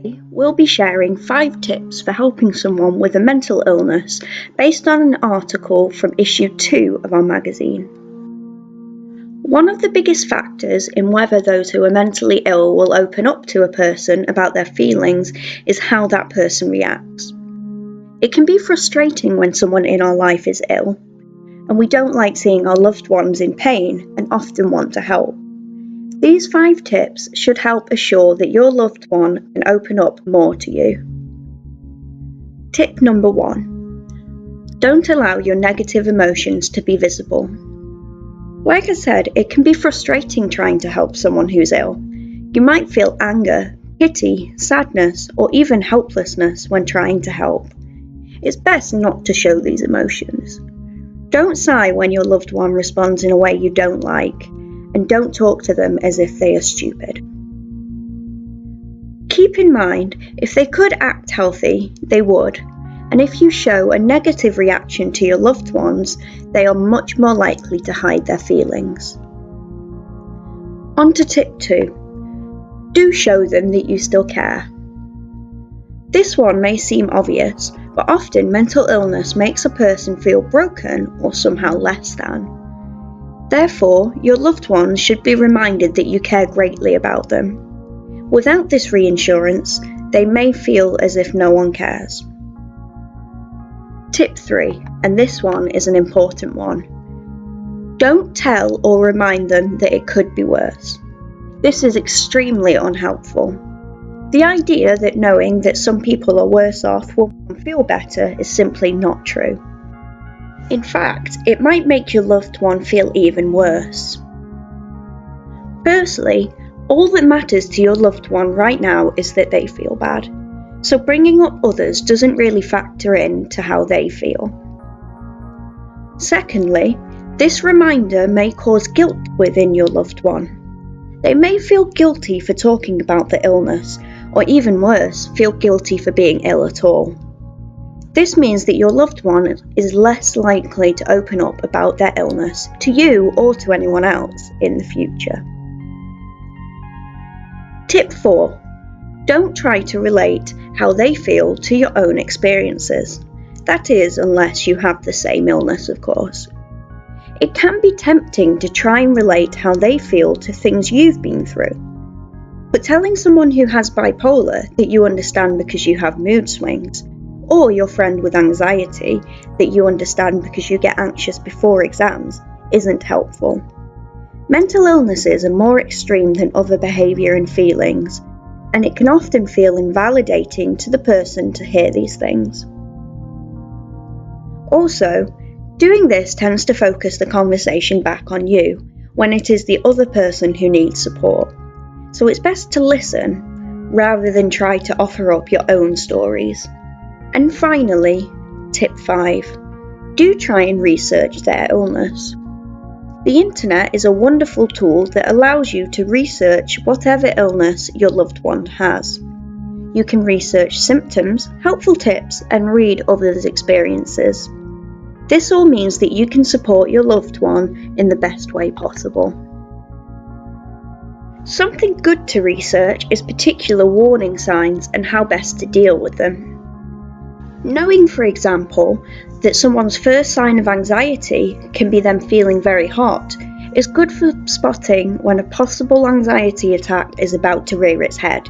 Today, we'll be sharing 5 tips for helping someone with a mental illness based on an article from issue 2 of our magazine. One of the biggest factors in whether those who are mentally ill will open up to a person about their feelings is how that person reacts. It can be frustrating when someone in our life is ill, and we don't like seeing our loved ones in pain and often want to help. These 5 tips should help assure that your loved one can open up more to you. Tip number 1. Don't allow your negative emotions to be visible. Like I said, it can be frustrating trying to help someone who's ill. You might feel anger, pity, sadness, or even helplessness when trying to help. It's best not to show these emotions. Don't sigh when your loved one responds in a way you don't like, and don't talk to them as if they are stupid. Keep in mind, if they could act healthy, they would, and if you show a negative reaction to your loved ones, they are much more likely to hide their feelings. On to tip 2. Do show them that you still care. This one may seem obvious, but often mental illness makes a person feel broken or somehow less than. Therefore, your loved ones should be reminded that you care greatly about them. Without this reassurance, they may feel as if no one cares. Tip 3, and this one is an important one. Don't tell or remind them that it could be worse. This is extremely unhelpful. The idea that knowing that some people are worse off will feel better is simply not true. In fact, it might make your loved one feel even worse. Firstly, all that matters to your loved one right now is that they feel bad, so bringing up others doesn't really factor in to how they feel. Secondly, this reminder may cause guilt within your loved one. They may feel guilty for talking about the illness, or even worse, feel guilty for being ill at all. This means that your loved one is less likely to open up about their illness to you or to anyone else in the future. Tip 4. Don't try to relate how they feel to your own experiences. That is, unless you have the same illness, of course. It can be tempting to try and relate how they feel to things you've been through. But telling someone who has bipolar that you understand because you have mood swings, or your friend with anxiety that you understand because you get anxious before exams, isn't helpful. Mental illnesses are more extreme than other behaviour and feelings, and it can often feel invalidating to the person to hear these things. Also, doing this tends to focus the conversation back on you when it is the other person who needs support. So it's best to listen rather than try to offer up your own stories. And finally, tip 5. Do try and research their illness. The internet is a wonderful tool that allows you to research whatever illness your loved one has. You can research symptoms, helpful tips, and read others' experiences. This all means that you can support your loved one in the best way possible. Something good to research is particular warning signs and how best to deal with them. Knowing, for example, that someone's first sign of anxiety can be them feeling very hot is good for spotting when a possible anxiety attack is about to rear its head.